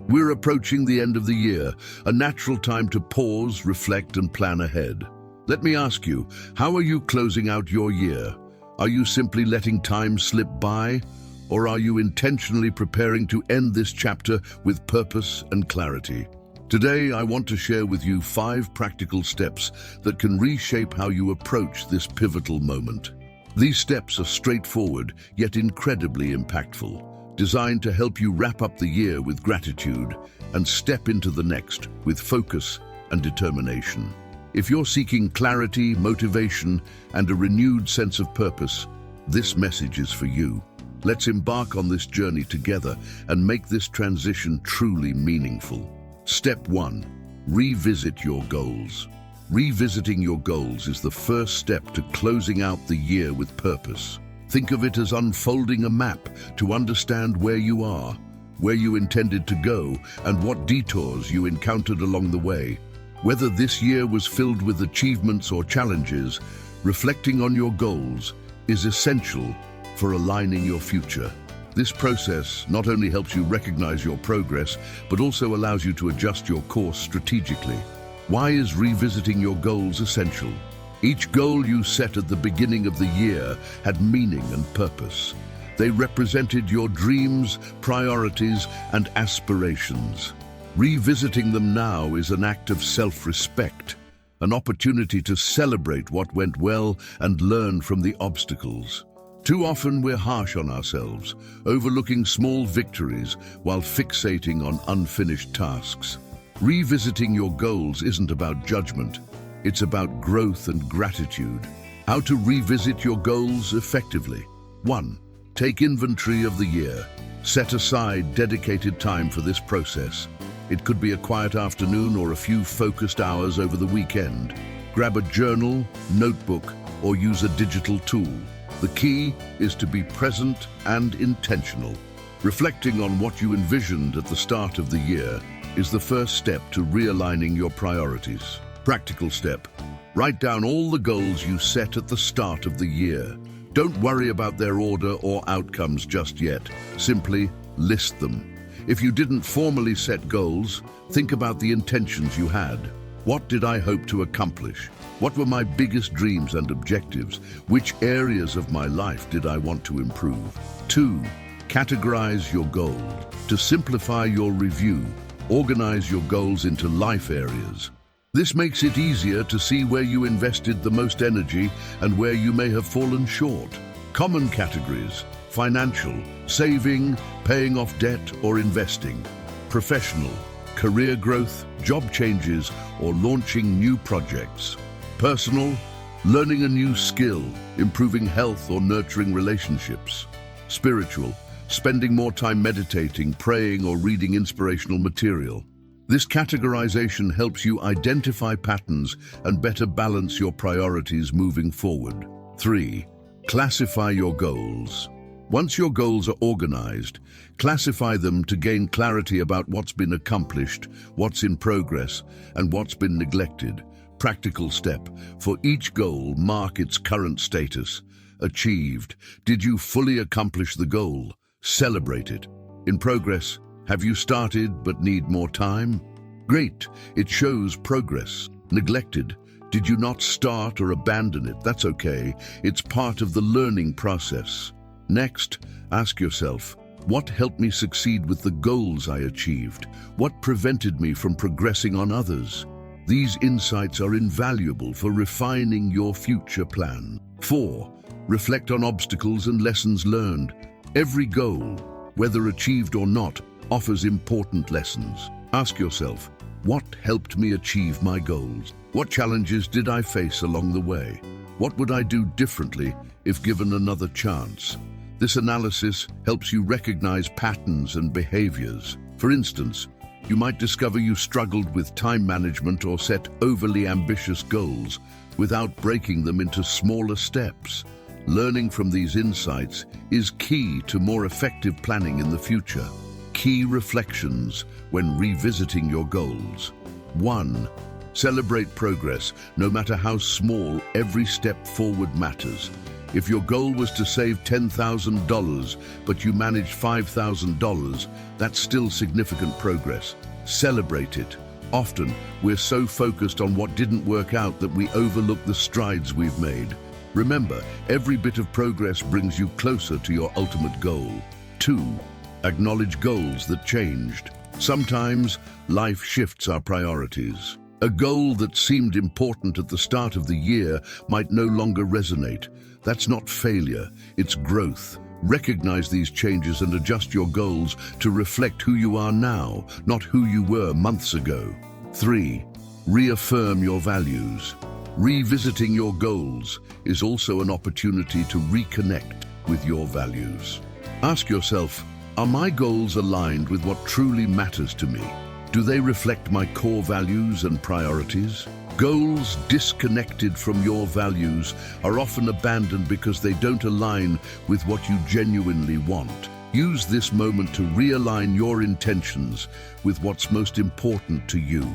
We're approaching the end of the year, a natural time to pause, reflect, and plan ahead. Let me ask you, how are you closing out your year? Are you simply letting time slip by? Or are you intentionally preparing to end this chapter with purpose and clarity? Today, I want to share with you 5 practical steps that can reshape how you approach this pivotal moment. These steps are straightforward, yet incredibly impactful, designed to help you wrap up the year with gratitude and step into the next with focus and determination. If you're seeking clarity, motivation, and a renewed sense of purpose, this message is for you. Let's embark on this journey together and make this transition truly meaningful. Step 1. Revisit your goals. Revisiting your goals is the first step to closing out the year with purpose. Think of it as unfolding a map to understand where you are, where you intended to go, and what detours you encountered along the way. Whether this year was filled with achievements or challenges, reflecting on your goals is essential for aligning your future. This process not only helps you recognize your progress, but also allows you to adjust your course strategically. Why is revisiting your goals essential? Each goal you set at the beginning of the year had meaning and purpose. They represented your dreams, priorities, and aspirations. Revisiting them now is an act of self-respect, an opportunity to celebrate what went well and learn from the obstacles. Too often we're harsh on ourselves, overlooking small victories while fixating on unfinished tasks. Revisiting your goals isn't about judgment. It's about growth and gratitude. How to revisit your goals effectively. 1. Take inventory of the year. Set aside dedicated time for this process. It could be a quiet afternoon or a few focused hours over the weekend. Grab a journal, notebook, or use a digital tool. The key is to be present and intentional. Reflecting on what you envisioned at the start of the year is the first step to realigning your priorities. Practical step. Write down all the goals you set at the start of the year. Don't worry about their order or outcomes just yet. Simply list them. If you didn't formally set goals, think about the intentions you had. What did I hope to accomplish? What were my biggest dreams and objectives? Which areas of my life did I want to improve? 2. Categorize your goals. To simplify your review, organize your goals into life areas. This makes it easier to see where you invested the most energy and where you may have fallen short. Common categories: financial, saving, paying off debt or investing; professional, career growth, job changes, or launching new projects; personal, learning a new skill, improving health or nurturing relationships; spiritual, spending more time meditating, praying, or reading inspirational material. This categorization helps you identify patterns and better balance your priorities moving forward. 3. Classify your goals. Once your goals are organized, classify them to gain clarity about what's been accomplished, what's in progress, and what's been neglected. Practical step. For each goal, mark its current status. Achieved. Did you fully accomplish the goal? Celebrate it. In progress. Have you started but need more time? Great, it shows progress. Neglected. Did you not start or abandon it? That's okay. It's part of the learning process. Next, ask yourself, what helped me succeed with the goals I achieved? What prevented me from progressing on others? These insights are invaluable for refining your future plan. 4. Reflect on obstacles and lessons learned. Every goal, whether achieved or not, offers important lessons. Ask yourself, what helped me achieve my goals? What challenges did I face along the way? What would I do differently if given another chance? This analysis helps you recognize patterns and behaviors. For instance, you might discover you struggled with time management or set overly ambitious goals without breaking them into smaller steps. Learning from these insights is key to more effective planning in the future. Key reflections when revisiting your goals. 1. Celebrate progress. No matter how small, every step forward matters. If your goal was to save $10,000, but you managed $5,000, that's still significant progress. Celebrate it. Often, we're so focused on what didn't work out that we overlook the strides we've made. Remember, every bit of progress brings you closer to your ultimate goal. 2. Acknowledge goals that changed. Sometimes, life shifts our priorities. A goal that seemed important at the start of the year might no longer resonate. That's not failure, it's growth. Recognize these changes and adjust your goals to reflect who you are now, not who you were months ago. 3. Reaffirm your values. Revisiting your goals is also an opportunity to reconnect with your values. Ask yourself, are my goals aligned with what truly matters to me? Do they reflect my core values and priorities? Goals disconnected from your values are often abandoned because they don't align with what you genuinely want. Use this moment to realign your intentions with what's most important to you.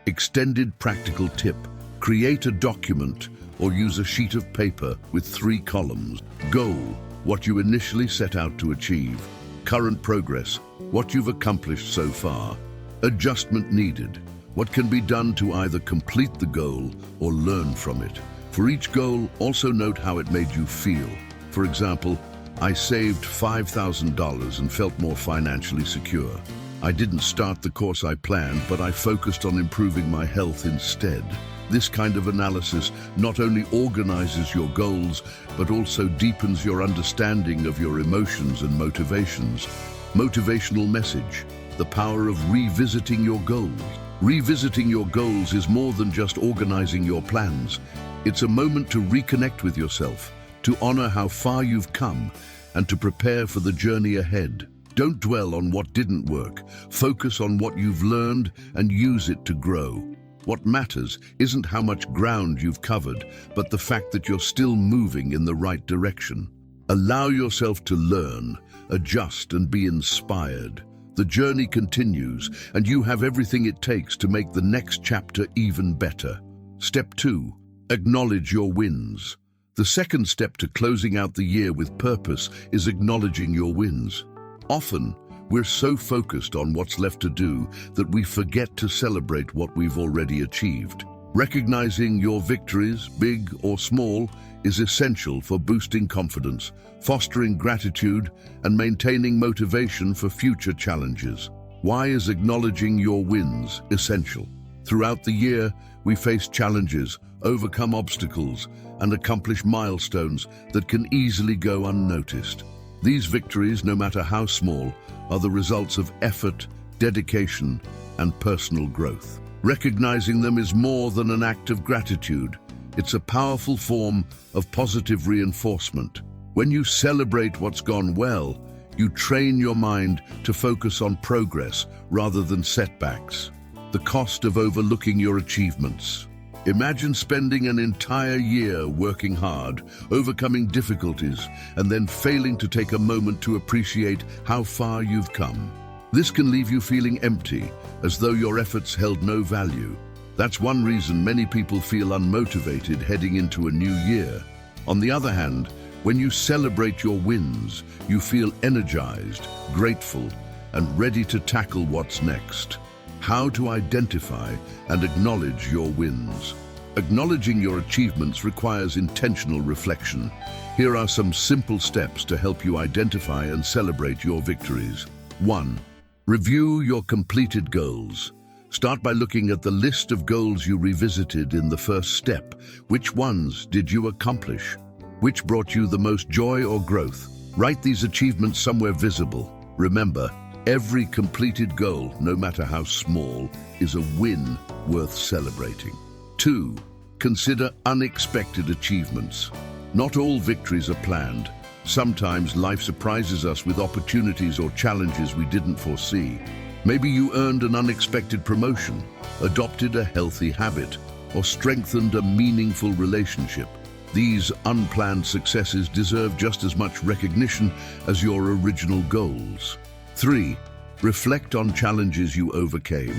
Extended practical tip: create a document or use a sheet of paper with 3 columns. Goal: what you initially set out to achieve. Current progress: what you've accomplished so far. Adjustment needed: what can be done to either complete the goal or learn from it. For each goal, also note how it made you feel. For example, I saved $5,000 and felt more financially secure. I didn't start the course I planned, but I focused on improving my health instead. This kind of analysis not only organizes your goals, but also deepens your understanding of your emotions and motivations. Motivational message: the power of revisiting your goals. Revisiting your goals is more than just organizing your plans. It's a moment to reconnect with yourself, to honor how far you've come, and to prepare for the journey ahead. Don't dwell on what didn't work. Focus on what you've learned and use it to grow. What matters isn't how much ground you've covered, but the fact that you're still moving in the right direction. Allow yourself to learn, adjust, and be inspired. The journey continues, and you have everything it takes to make the next chapter even better. Step 2. Acknowledge your wins. The second step to closing out the year with purpose is acknowledging your wins. Often, we're so focused on what's left to do that we forget to celebrate what we've already achieved. Recognizing your victories, big or small, is essential for boosting confidence, fostering gratitude, and maintaining motivation for future challenges. Why is acknowledging your wins essential? Throughout the year, we face challenges, overcome obstacles, and accomplish milestones that can easily go unnoticed. These victories, no matter how small, are the results of effort, dedication, and personal growth. Recognizing them is more than an act of gratitude. It's a powerful form of positive reinforcement. When you celebrate what's gone well, you train your mind to focus on progress rather than setbacks. The cost of overlooking your achievements. Imagine spending an entire year working hard, overcoming difficulties, and then failing to take a moment to appreciate how far you've come. This can leave you feeling empty, as though your efforts held no value. That's one reason many people feel unmotivated heading into a new year. On the other hand, when you celebrate your wins, you feel energized, grateful, and ready to tackle what's next. How to identify and acknowledge your wins. Acknowledging your achievements requires intentional reflection. Here are some simple steps to help you identify and celebrate your victories. 1. Review your completed goals. Start by looking at the list of goals you revisited in the first step. Which ones did you accomplish? Which brought you the most joy or growth? Write these achievements somewhere visible. Remember, every completed goal, no matter how small, is a win worth celebrating. 2. Consider unexpected achievements. Not all victories are planned. Sometimes life surprises us with opportunities or challenges we didn't foresee. Maybe you earned an unexpected promotion, adopted a healthy habit, or strengthened a meaningful relationship. These unplanned successes deserve just as much recognition as your original goals. 3. Reflect on challenges you overcame.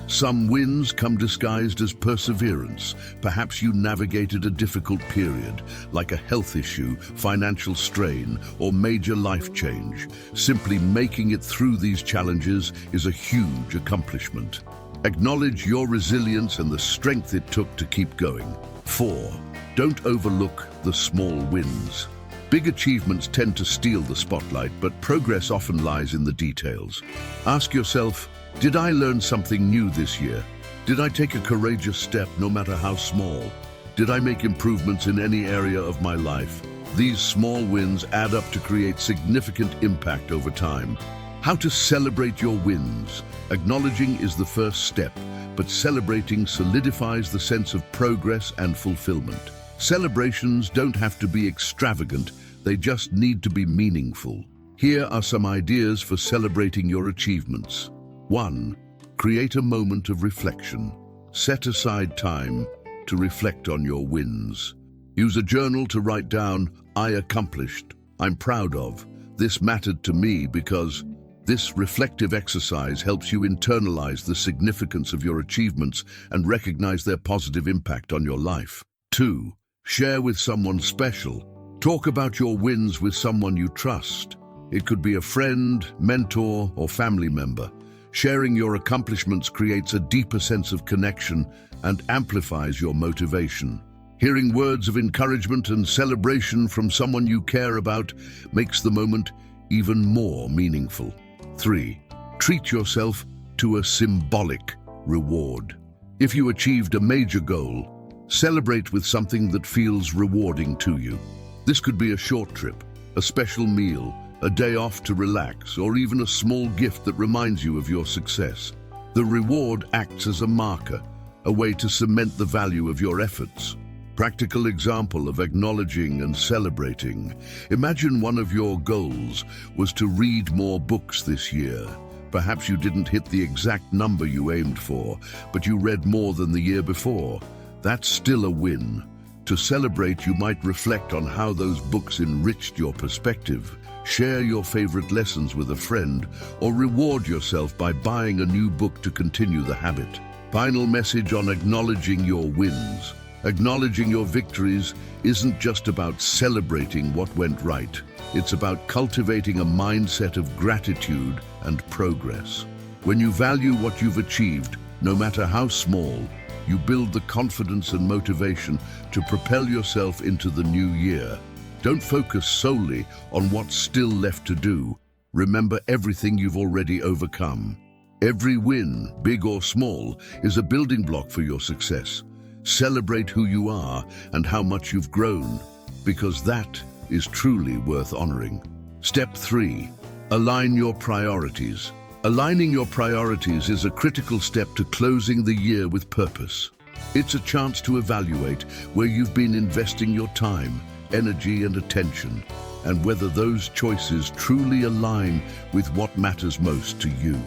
Some wins come disguised as perseverance. Perhaps you navigated a difficult period, like a health issue, financial strain, or major life change. Simply making it through these challenges is a huge accomplishment. Acknowledge your resilience and the strength it took to keep going. 4. Don't overlook the small wins. Big achievements tend to steal the spotlight, but progress often lies in the details. Ask yourself, did I learn something new this year? Did I take a courageous step, no matter how small? Did I make improvements in any area of my life? These small wins add up to create significant impact over time. How to celebrate your wins. Acknowledging is the first step, but celebrating solidifies the sense of progress and fulfillment. Celebrations don't have to be extravagant, they just need to be meaningful. Here are some ideas for celebrating your achievements. 1. Create a moment of reflection. Set aside time to reflect on your wins. Use a journal to write down, "I accomplished," "I'm proud of," "This mattered to me," because this reflective exercise helps you internalize the significance of your achievements and recognize their positive impact on your life. 2. Share with someone special. Talk about your wins with someone you trust. It could be a friend, mentor, or family member. Sharing your accomplishments creates a deeper sense of connection and amplifies your motivation. Hearing words of encouragement and celebration from someone you care about makes the moment even more meaningful. 3. Treat yourself to a symbolic reward. If you achieved a major goal, celebrate with something that feels rewarding to you. This could be a short trip, a special meal, a day off to relax, or even a small gift that reminds you of your success. The reward acts as a marker, a way to cement the value of your efforts. Practical example of acknowledging and celebrating. Imagine one of your goals was to read more books this year. Perhaps you didn't hit the exact number you aimed for, but you read more than the year before. That's still a win. To celebrate, you might reflect on how those books enriched your perspective. Share your favorite lessons with a friend, or reward yourself by buying a new book to continue the habit. Final message on acknowledging your wins. Acknowledging your victories isn't just about celebrating what went right. It's about cultivating a mindset of gratitude and progress. When you value what you've achieved, no matter how small, you build the confidence and motivation to propel yourself into the new year. Don't focus solely on what's still left to do. Remember everything you've already overcome. Every win, big or small, is a building block for your success. Celebrate who you are and how much you've grown, because that is truly worth honoring. Step 3. Align your priorities. Aligning your priorities is a critical step to closing the year with purpose. It's a chance to evaluate where you've been investing your time, energy, and attention, and whether those choices truly align with what matters most to you.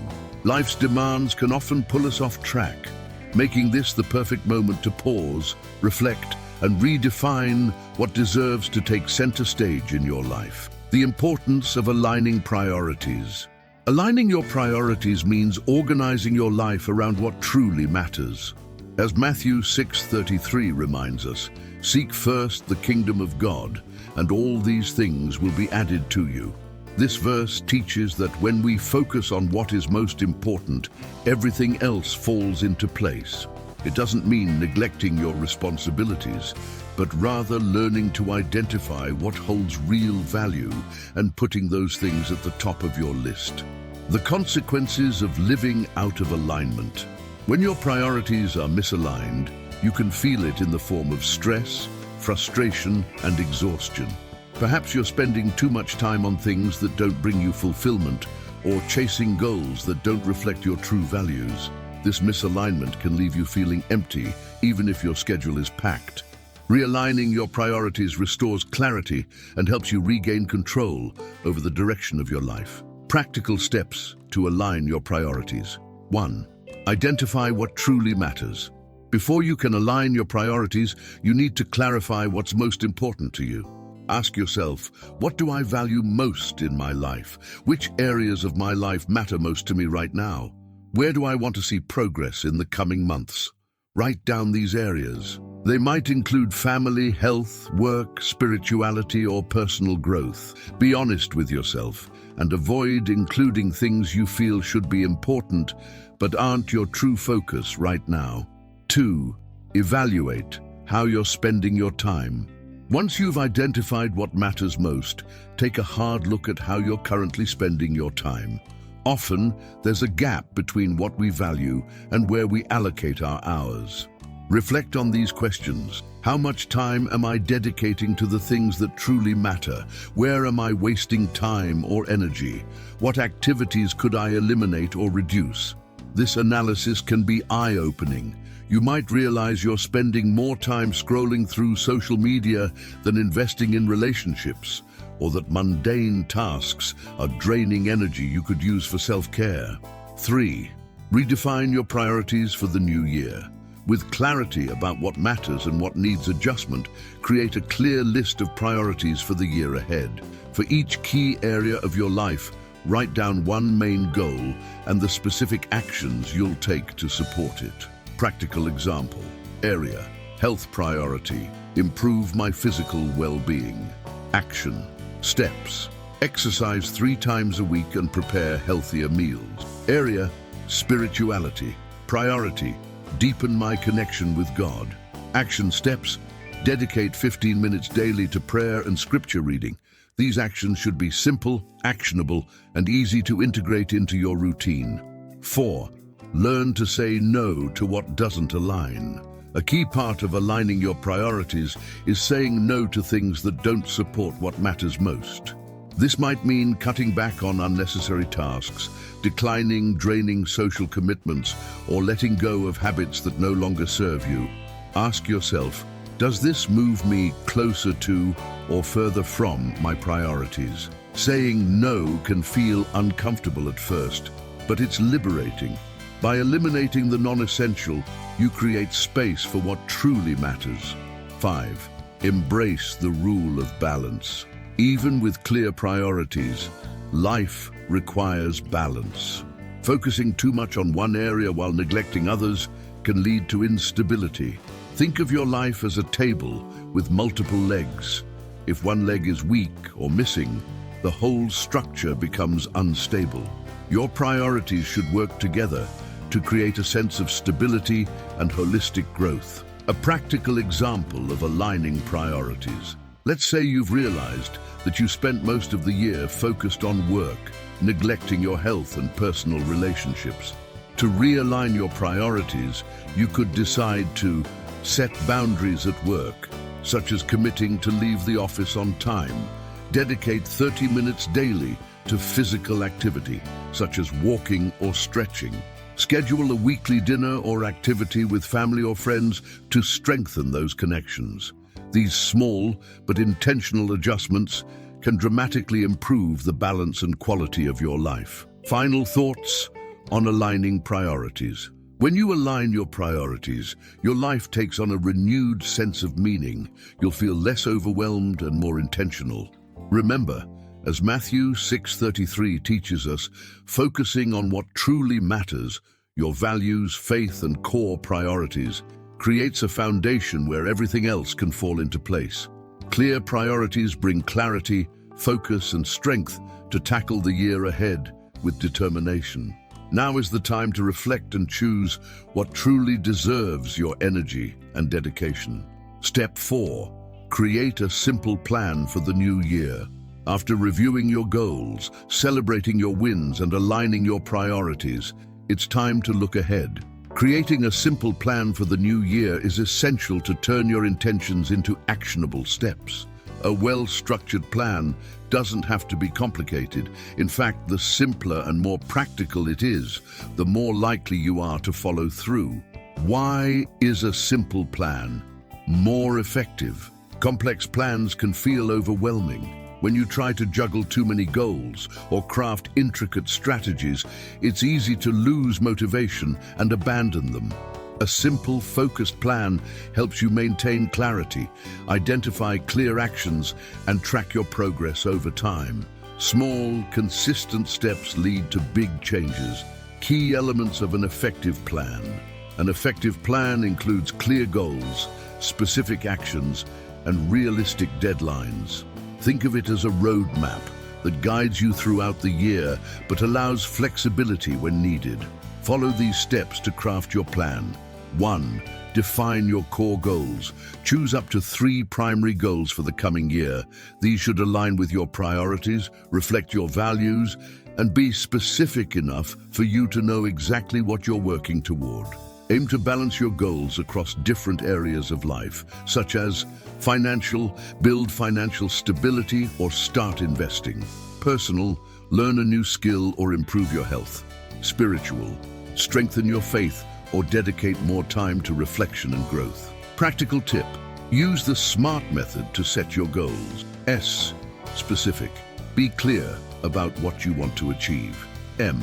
Life's demands can often pull us off track, making this the perfect moment to pause, reflect, and redefine what deserves to take center stage in your life. The importance of aligning priorities. Aligning your priorities means organizing your life around what truly matters. As Matthew 6:33 reminds us, "Seek first the kingdom of God, and all these things will be added to you." This verse teaches that when we focus on what is most important, everything else falls into place. It doesn't mean neglecting your responsibilities, but rather learning to identify what holds real value and putting those things at the top of your list. The consequences of living out of alignment. When your priorities are misaligned, you can feel it in the form of stress, frustration, and exhaustion. Perhaps you're spending too much time on things that don't bring you fulfillment, or chasing goals that don't reflect your true values. This misalignment can leave you feeling empty, even if your schedule is packed. Realigning your priorities restores clarity and helps you regain control over the direction of your life. Practical steps to align your priorities. 1. Identify what truly matters. Before you can align your priorities, you need to clarify what's most important to you. Ask yourself, what do I value most in my life? Which areas of my life matter most to me right now? Where do I want to see progress in the coming months? Write down these areas. They might include family, health, work, spirituality, or personal growth. Be honest with yourself and avoid including things you feel should be important but aren't your true focus right now. 2. Evaluate how you're spending your time. Once you've identified what matters most, take a hard look at how you're currently spending your time. Often, there's a gap between what we value and where we allocate our hours. Reflect on these questions. How much time am I dedicating to the things that truly matter? Where am I wasting time or energy? What activities could I eliminate or reduce? This analysis can be eye-opening. You might realize you're spending more time scrolling through social media than investing in relationships, or that mundane tasks are draining energy you could use for self-care. 3. Redefine your priorities for the new year. With clarity about what matters and what needs adjustment, create a clear list of priorities for the year ahead. For each key area of your life, write down one main goal and the specific actions you'll take to support it. Practical example. Area: health priority, improve my physical well-being. Action: steps: exercise 3 times a week and prepare healthier meals. Area: spirituality, priority, deepen my connection with God. Action steps: dedicate 15 minutes daily to prayer and scripture reading. These actions should be simple, actionable, and easy to integrate into your routine. 4. Learn to say no to what doesn't align. A key part of aligning your priorities is saying no to things that don't support what matters most. This might mean cutting back on unnecessary tasks, declining draining social commitments, or letting go of habits that no longer serve you. Ask yourself, does this move me closer to or further from my priorities? Saying no can feel uncomfortable at first, but it's liberating. By eliminating the non-essential, you create space for what truly matters. 5. Embrace the rule of balance. Even with clear priorities, life requires balance. Focusing too much on one area while neglecting others can lead to instability. Think of your life as a table with multiple legs. If one leg is weak or missing, the whole structure becomes unstable. Your priorities should work together to create a sense of stability and holistic growth. A practical example of aligning priorities. Let's say you've realized that you spent most of the year focused on work, neglecting your health and personal relationships. To realign your priorities, you could decide to set boundaries at work, such as committing to leave the office on time. Dedicate 30 minutes daily to physical activity, such as walking or stretching. Schedule a weekly dinner or activity with family or friends to strengthen those connections. These small but intentional adjustments can dramatically improve the balance and quality of your life. Final thoughts on aligning priorities. When you align your priorities, your life takes on a renewed sense of meaning. You'll feel less overwhelmed and more intentional. Remember, as Matthew 6:33 teaches us, focusing on what truly matters, your values, faith, and core priorities, creates a foundation where everything else can fall into place. Clear priorities bring clarity, focus, and strength to tackle the year ahead with determination. Now is the time to reflect and choose what truly deserves your energy and dedication. Step 4. Create a simple plan for the new year. After reviewing your goals, celebrating your wins, and aligning your priorities, it's time to look ahead. Creating a simple plan for the new year is essential to turn your intentions into actionable steps. A well-structured plan doesn't have to be complicated. In fact, the simpler and more practical it is, the more likely you are to follow through. Why is a simple plan more effective? Complex plans can feel overwhelming. When you try to juggle too many goals or craft intricate strategies, it's easy to lose motivation and abandon them. A simple, focused plan helps you maintain clarity, identify clear actions, and track your progress over time. Small, consistent steps lead to big changes, Key elements of an effective plan. An effective plan includes clear goals, specific actions, and realistic deadlines. Think of it as a roadmap that guides you throughout the year but allows flexibility when needed. Follow these steps to craft your plan. 1. Define your core goals. Choose up to 3 primary goals for the coming year. These should align with your priorities, reflect your values, and be specific enough for you to know exactly what you're working toward. Aim to balance your goals across different areas of life, such as financial, build financial stability or start investing. Personal, learn a new skill or improve your health. Spiritual, strengthen your faith or dedicate more time to reflection and growth. Practical tip, use the SMART method to set your goals. S, specific, be clear about what you want to achieve. M,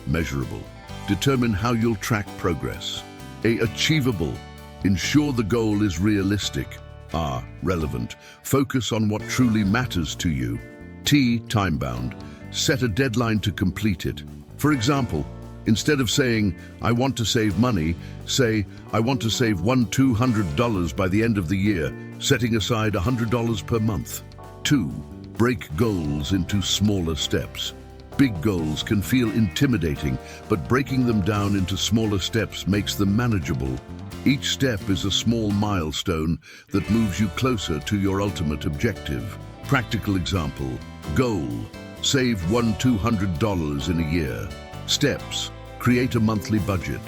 measurable, determine how you'll track progress. A, achievable, ensure the goal is realistic. R, relevant, focus on what truly matters to you. T, time-bound, set a deadline to complete it. For example, instead of saying, I want to save money, say, I want to save $200 by the end of the year, setting aside $100 per month. 2. Break goals into smaller steps. Big goals can feel intimidating, but breaking them down into smaller steps makes them manageable. Each step is a small milestone that moves you closer to your ultimate objective. Practical example, goal, save $200 in a year. Steps, create a monthly budget.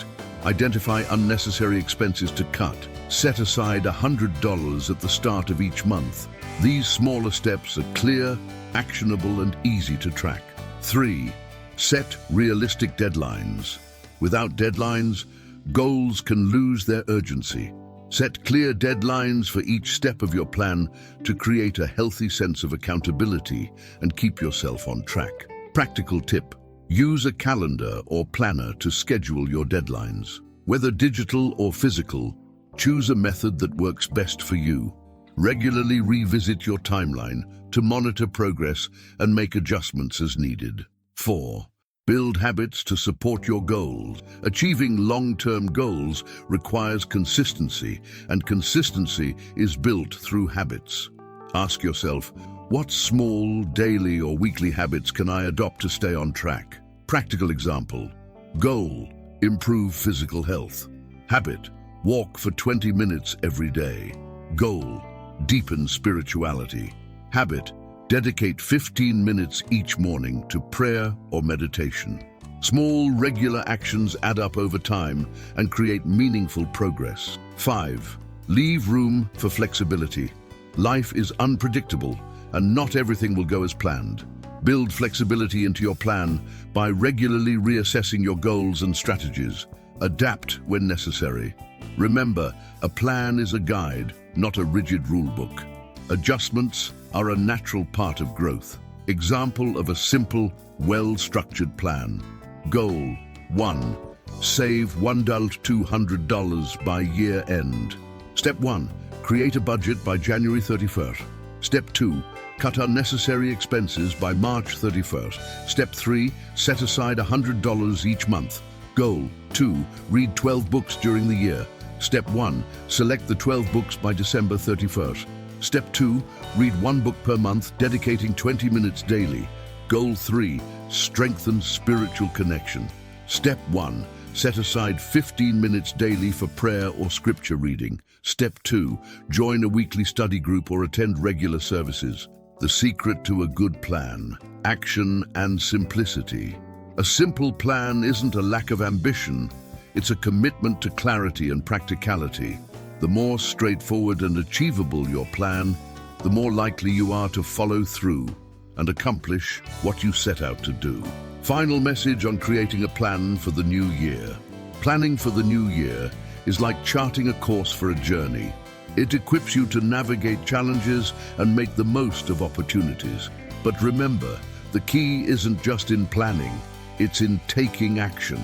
Identify unnecessary expenses to cut. Set aside $100 at the start of each month. These smaller steps are clear, actionable, and easy to track. 3. Set realistic deadlines. Without deadlines, goals can lose their urgency. Set clear deadlines for each step of your plan to create a healthy sense of accountability and keep yourself on track. Practical tip, use a calendar or planner to schedule your deadlines. Whether digital or physical, choose a method that works best for you. Regularly revisit your timeline to monitor progress and make adjustments as needed. 4. Build habits to support your goals. Achieving long-term goals requires consistency, and consistency is built through habits. Ask yourself, what small, daily or weekly habits can I adopt to stay on track? Practical example, goal, improve physical health. Habit, walk for 20 minutes every day. Goal, deepen spirituality. Habit, dedicate 15 minutes each morning to prayer or meditation. Small, regular actions add up over time and create meaningful progress. 5. Leave room for flexibility. Life is unpredictable, and not everything will go as planned. Build flexibility into your plan by regularly reassessing your goals and strategies. Adapt when necessary. Remember, a plan is a guide, not a rigid rulebook. Adjustments are a natural part of growth. Example of a simple, well-structured plan. Goal 1. Save $200 by year end. Step 1. Create a budget by January 31st. Step 2. Cut unnecessary expenses by March 31st. Step 3. Set aside $100 each month. Goal 2. Read 12 books during the year. Step 1. Select the 12 books by December 31st. Step 2. Read 1 book per month, dedicating 20 minutes daily. Goal 3. Strengthen spiritual connection. Step 1. Set aside 15 minutes daily for prayer or scripture reading. Step 2. Join a weekly study group or attend regular services. The secret to a good plan: action and simplicity. A simple plan isn't a lack of ambition, it's a commitment to clarity and practicality. The more straightforward and achievable your plan, the more likely you are to follow through and accomplish what you set out to do. Final message on creating a plan for the new year. Planning for the new year is like charting a course for a journey. It equips you to navigate challenges and make the most of opportunities. But remember, the key isn't just in planning, it's in taking action.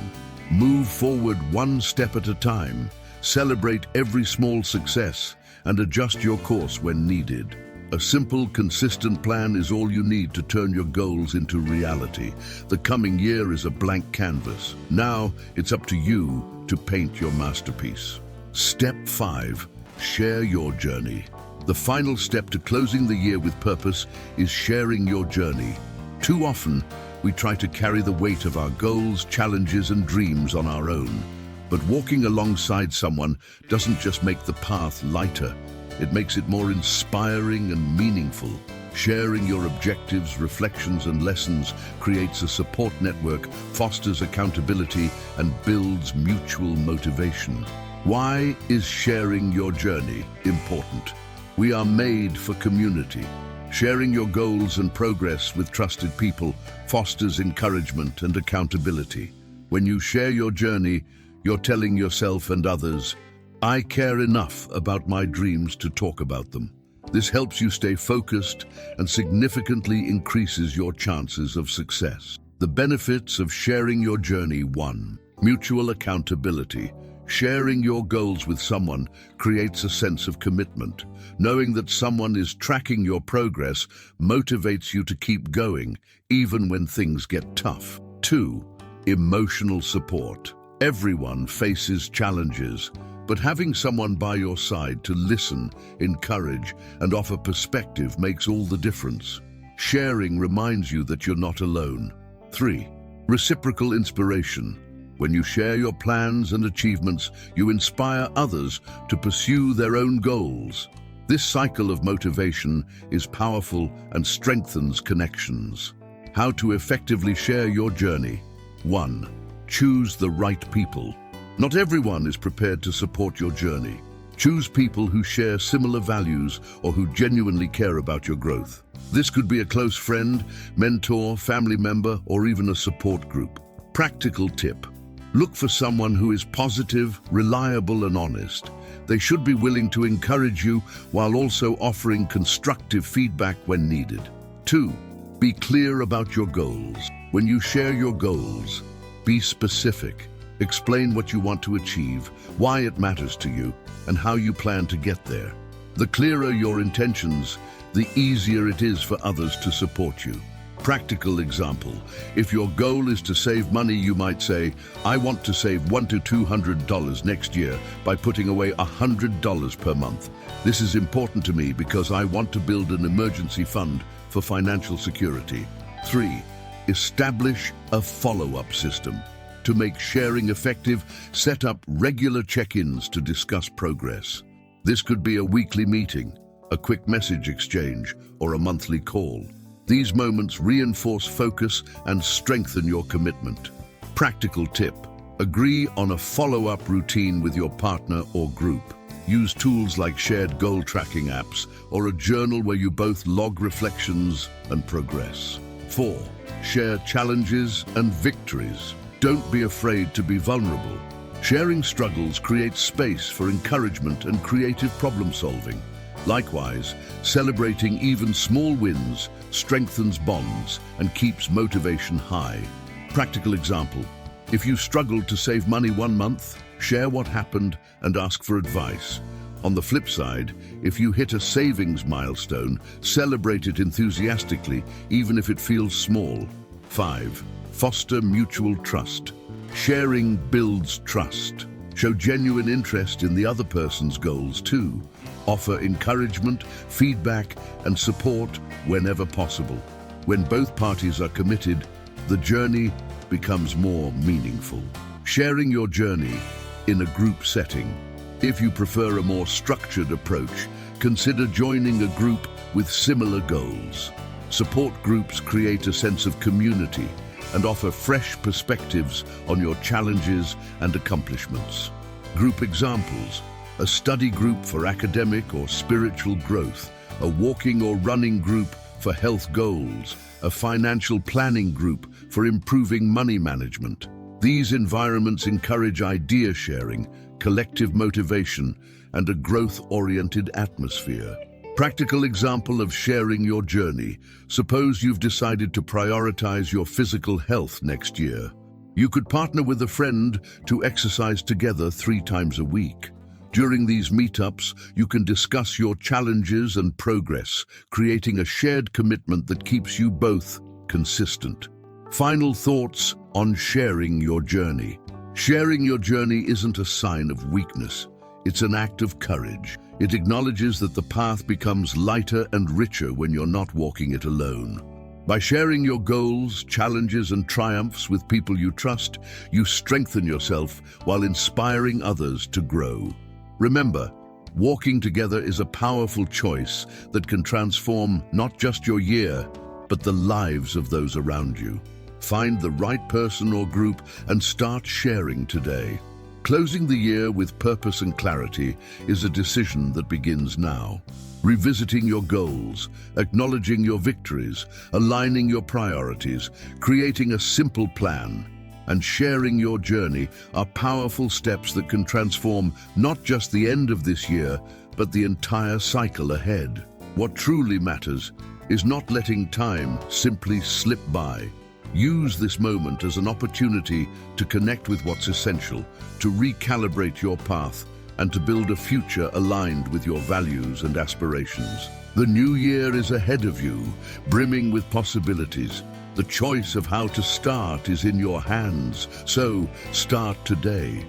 Move forward one step at a time. Celebrate every small success and adjust your course when needed. A simple, consistent plan is all you need to turn your goals into reality. The coming year is a blank canvas. Now, it's up to you to paint your masterpiece. Step 5. Share your journey. The final step to closing the year with purpose is sharing your journey. Too often, we try to carry the weight of our goals, challenges, and dreams on our own. But walking alongside someone doesn't just make the path lighter, it makes it more inspiring and meaningful. Sharing your objectives, reflections, and lessons creates a support network, fosters accountability, and builds mutual motivation. Why is sharing your journey important? We are made for community. Sharing your goals and progress with trusted people fosters encouragement and accountability. When you share your journey, you're telling yourself and others, I care enough about my dreams to talk about them. This helps you stay focused and significantly increases your chances of success. The benefits of sharing your journey: 1. Mutual accountability. Sharing your goals with someone creates a sense of commitment. Knowing that someone is tracking your progress motivates you to keep going, even when things get tough. 2. Emotional support. Everyone faces challenges, but having someone by your side to listen, encourage, and offer perspective makes all the difference. Sharing reminds you that you're not alone. 3. Reciprocal inspiration. When you share your plans and achievements, you inspire others to pursue their own goals. This cycle of motivation is powerful and strengthens connections. How to effectively share your journey: 1. Choose the right people. Not everyone is prepared to support your journey. Choose people who share similar values or who genuinely care about your growth. This could be a close friend, mentor, family member, or even a support group. Practical tip: look for someone who is positive, reliable, and honest. They should be willing to encourage you while also offering constructive feedback when needed. 2. Be clear about your goals. When you share your goals, be specific. Explain what you want to achieve, why it matters to you, and how you plan to get there. The clearer your intentions, the easier it is for others to support you. Practical example: if your goal is to save money, you might say, I want to save $100 to $200 next year by putting away $100 per month. This is important to me because I want to build an emergency fund for financial security. 3. Establish a follow-up system. To make sharing effective, set up regular check-ins to discuss progress. This could be a weekly meeting, a quick message exchange, or a monthly call. These moments reinforce focus and strengthen your commitment. Practical tip: agree on a follow-up routine with your partner or group. Use tools like shared goal tracking apps or a journal where you both log reflections and progress. 4. Share challenges and victories. Don't be afraid to be vulnerable. Sharing struggles creates space for encouragement and creative problem solving. Likewise, celebrating even small wins strengthens bonds and keeps motivation high. Practical example: if you struggled to save money one month, share what happened and ask for advice. On the flip side, if you hit a savings milestone, celebrate it enthusiastically, even if it feels small. 5. Foster mutual trust. Sharing builds trust. Show genuine interest in the other person's goals too. Offer encouragement, feedback, and support whenever possible. When both parties are committed, the journey becomes more meaningful. Sharing your journey in a group setting. If you prefer a more structured approach, consider joining a group with similar goals. Support groups create a sense of community and offer fresh perspectives on your challenges and accomplishments. Group examples: a study group for academic or spiritual growth, a walking or running group for health goals, a financial planning group for improving money management. These environments encourage idea sharing, collective motivation, and a growth-oriented atmosphere. Practical example of sharing your journey: suppose you've decided to prioritize your physical health next year. You could partner with a friend to exercise together 3 times a week. During these meetups, you can discuss your challenges and progress, creating a shared commitment that keeps you both consistent. Final thoughts on sharing your journey. Sharing your journey isn't a sign of weakness. It's an act of courage. It acknowledges that the path becomes lighter and richer when you're not walking it alone. By sharing your goals, challenges, and triumphs with people you trust, you strengthen yourself while inspiring others to grow. Remember, walking together is a powerful choice that can transform not just your year, but the lives of those around you. Find the right person or group and start sharing today. Closing the year with purpose and clarity is a decision that begins now. Revisiting your goals, acknowledging your victories, aligning your priorities, creating a simple plan, and sharing your journey are powerful steps that can transform not just the end of this year, but the entire cycle ahead. What truly matters is not letting time simply slip by. Use this moment as an opportunity to connect with what's essential, to recalibrate your path, and to build a future aligned with your values and aspirations. The new year is ahead of you, brimming with possibilities. The choice of how to start is in your hands, so start today.